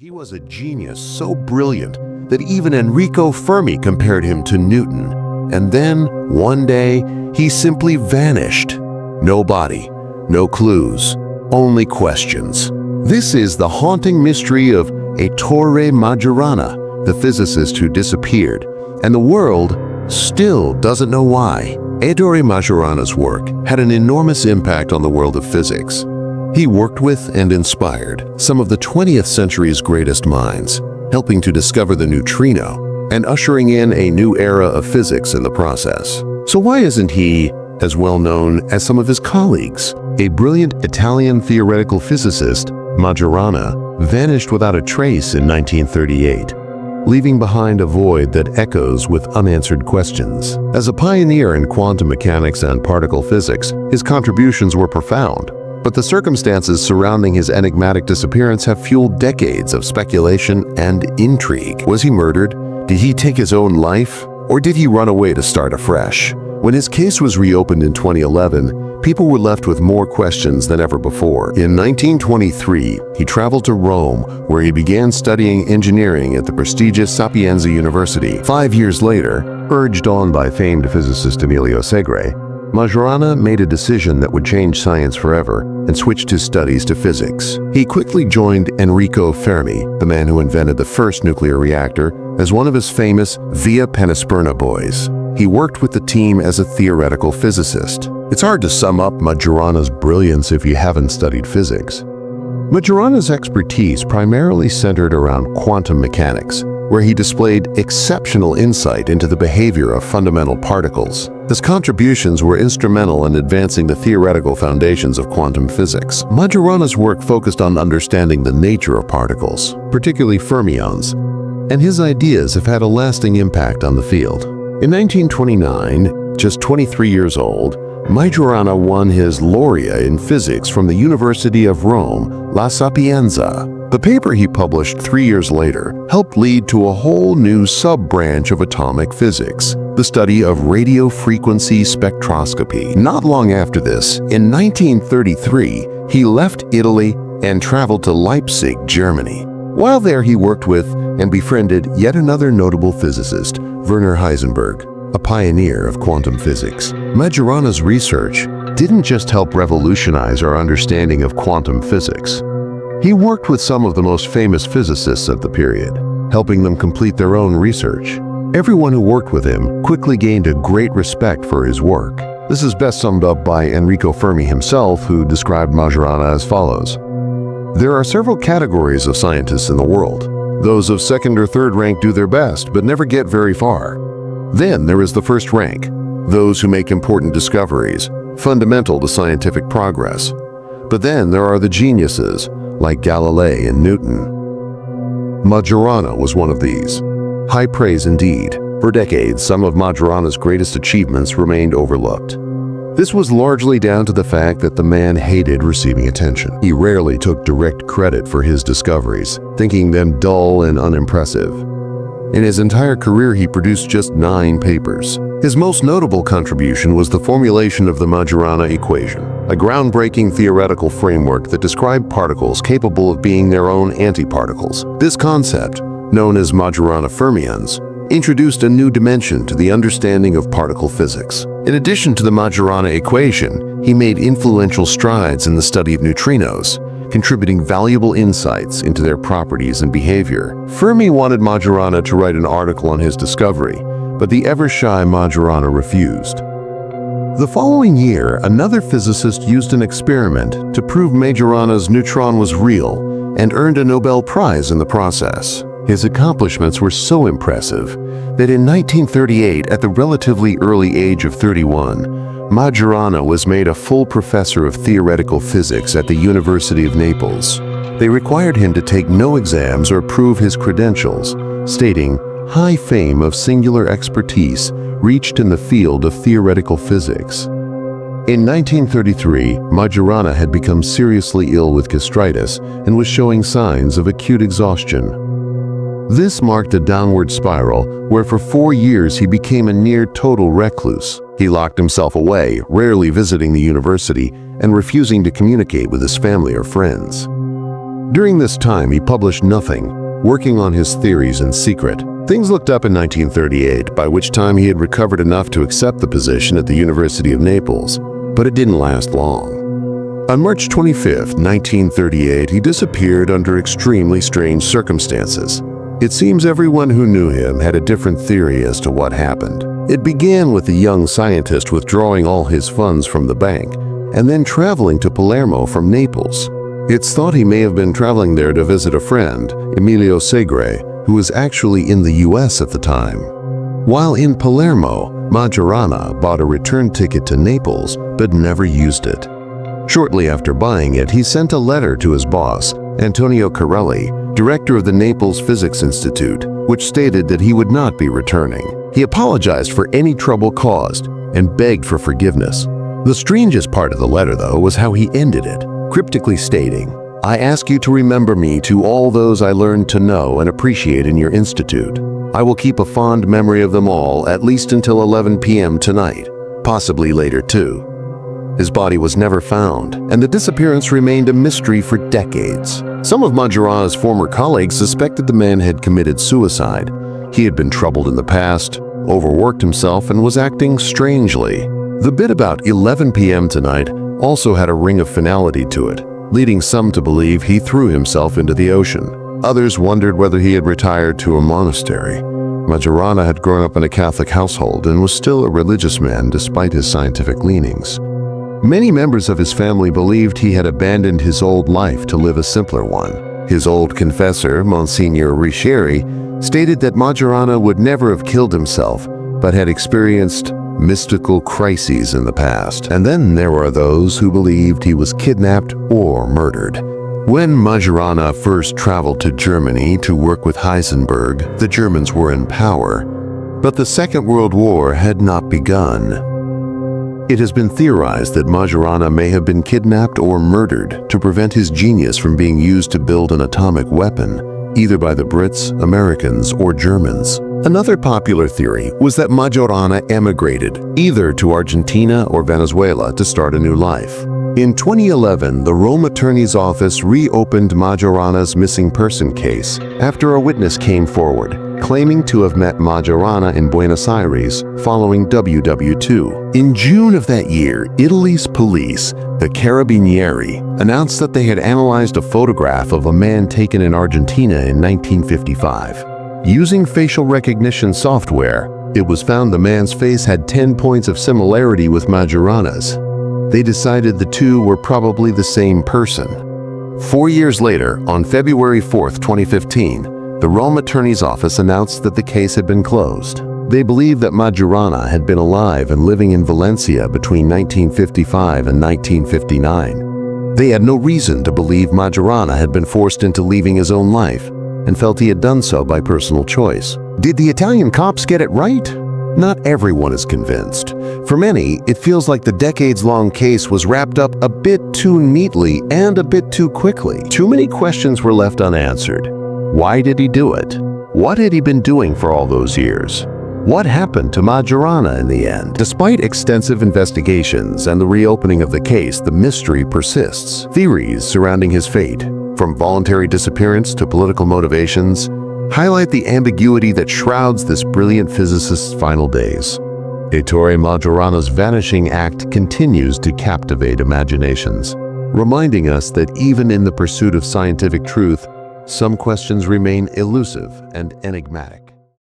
He was a genius so brilliant that even Enrico Fermi compared him to Newton. And then, one day, he simply vanished. No body, no clues, only questions. This is the haunting mystery of Ettore Majorana, the physicist who disappeared, and the world still doesn't know why. Ettore Majorana's work had an enormous impact on the world of physics. He worked with and inspired some of the 20th century's greatest minds, helping to discover the neutrino and ushering in a new era of physics in the process. So why isn't he as well known as some of his colleagues? A brilliant Italian theoretical physicist, Majorana, vanished without a trace in 1938, leaving behind a void that echoes with unanswered questions. As a pioneer in quantum mechanics and particle physics, his contributions were profound. But the circumstances surrounding his enigmatic disappearance have fueled decades of speculation and intrigue. Was he murdered? Did he take his own life? Or did he run away to start afresh? When his case was reopened in 2011, people were left with more questions than ever before. In 1923, he traveled to Rome, where he began studying engineering at the prestigious Sapienza University. 5 years later, urged on by famed physicist Emilio Segre, Majorana made a decision that would change science forever and switched his studies to physics. He quickly joined Enrico Fermi, the man who invented the first nuclear reactor, as one of his famous Via Penisperna boys. He worked with the team as a theoretical physicist. It's hard to sum up Majorana's brilliance if you haven't studied physics. Majorana's expertise primarily centered around quantum mechanics, where he displayed exceptional insight into the behavior of fundamental particles. His contributions were instrumental in advancing the theoretical foundations of quantum physics. Majorana's work focused on understanding the nature of particles, particularly fermions, and his ideas have had a lasting impact on the field. In 1929, just 23 years old, Majorana won his laurea in physics from the University of Rome, La Sapienza. The paper he published 3 years later helped lead to a whole new sub-branch of atomic physics, the study of radio frequency spectroscopy. Not long after this, in 1933, he left Italy and traveled to Leipzig, Germany. While there, he worked with and befriended yet another notable physicist, Werner Heisenberg, a pioneer of quantum physics. Majorana's research didn't just help revolutionize our understanding of quantum physics. He worked with some of the most famous physicists of the period, helping them complete their own research. Everyone who worked with him quickly gained a great respect for his work. This is best summed up by Enrico Fermi himself, who described Majorana as follows. There are several categories of scientists in the world. Those of second or third rank do their best, but never get very far. Then there is the first rank, those who make important discoveries, fundamental to scientific progress. But then there are the geniuses, like Galilei and Newton. Majorana was one of these. High praise indeed. For decades, some of Majorana's greatest achievements remained overlooked. This was largely down to the fact that the man hated receiving attention. He rarely took direct credit for his discoveries, thinking them dull and unimpressive. In his entire career, he produced just 9 papers. His most notable contribution was the formulation of the Majorana equation, a groundbreaking theoretical framework that described particles capable of being their own antiparticles. This concept, known as Majorana fermions, introduced a new dimension to the understanding of particle physics. In addition to the Majorana equation, he made influential strides in the study of neutrinos, contributing valuable insights into their properties and behavior. Fermi wanted Majorana to write an article on his discovery, but the ever-shy Majorana refused. The following year, another physicist used an experiment to prove Majorana's neutron was real and earned a Nobel Prize in the process. His accomplishments were so impressive that in 1938, at the relatively early age of 31, Majorana was made a full professor of theoretical physics at the University of Naples. They required him to take no exams or prove his credentials, stating, "High fame of singular expertise reached in the field of theoretical physics." In 1933, Majorana had become seriously ill with gastritis and was showing signs of acute exhaustion. This marked a downward spiral where for 4 years he became a near total recluse. He locked himself away, rarely visiting the university and refusing to communicate with his family or friends. During this time, he published nothing, working on his theories in secret. Things looked up in 1938, by which time he had recovered enough to accept the position at the University of Naples, but it didn't last long. On March 25, 1938, he disappeared under extremely strange circumstances. It seems everyone who knew him had a different theory as to what happened. It began with the young scientist withdrawing all his funds from the bank and then traveling to Palermo from Naples. It's thought he may have been traveling there to visit a friend, Emilio Segre, who was actually in the US at the time. While in Palermo, Majorana bought a return ticket to Naples but never used it. Shortly after buying it, he sent a letter to his boss, Antonio Corelli, director of the Naples Physics Institute, which stated that he would not be returning. He apologized for any trouble caused and begged for forgiveness. The strangest part of the letter, though, was how he ended it, cryptically stating, "I ask you to remember me to all those I learned to know and appreciate in your institute. I will keep a fond memory of them all at least until 11 p.m. tonight, possibly later too." His body was never found, and the disappearance remained a mystery for decades. Some of Majorana's former colleagues suspected the man had committed suicide. He had been troubled in the past, overworked himself, and was acting strangely. The bit about 11 p.m. tonight also had a ring of finality to it, leading some to believe he threw himself into the ocean. Others wondered whether he had retired to a monastery. Majorana had grown up in a Catholic household and was still a religious man despite his scientific leanings. Many members of his family believed he had abandoned his old life to live a simpler one. His old confessor, Monsignor Riccieri, stated that Majorana would never have killed himself, but had experienced mystical crises in the past. And then there were those who believed he was kidnapped or murdered. When Majorana first traveled to Germany to work with Heisenberg, the Germans were in power, but the Second World War had not begun. It has been theorized that Majorana may have been kidnapped or murdered to prevent his genius from being used to build an atomic weapon, either by the Brits, Americans, or Germans. Another popular theory was that Majorana emigrated, either to Argentina or Venezuela, to start a new life. In 2011, the Rome Attorney's Office reopened Majorana's missing person case after a witness came forward, claiming to have met Majorana in Buenos Aires following WW2. In June of that year, Italy's police, the Carabinieri, announced that they had analyzed a photograph of a man taken in Argentina in 1955. Using facial recognition software, it was found the man's face had 10 points of similarity with Majorana's. They decided the two were probably the same person. 4 years later, on February 4, 2015, the Rome Attorney's Office announced that the case had been closed. They believed that Majorana had been alive and living in Valencia between 1955 and 1959. They had no reason to believe Majorana had been forced into leaving his own life and felt he had done so by personal choice. Did the Italian cops get it right? Not everyone is convinced. For many, it feels like the decades-long case was wrapped up a bit too neatly and a bit too quickly. Too many questions were left unanswered. Why did he do it? What had he been doing for all those years? What happened to Majorana in the end? Despite extensive investigations and the reopening of the case, the mystery persists. Theories surrounding his fate, from voluntary disappearance to political motivations, highlight the ambiguity that shrouds this brilliant physicist's final days. Ettore Majorana's vanishing act continues to captivate imaginations, reminding us that even in the pursuit of scientific truth, some questions remain elusive and enigmatic.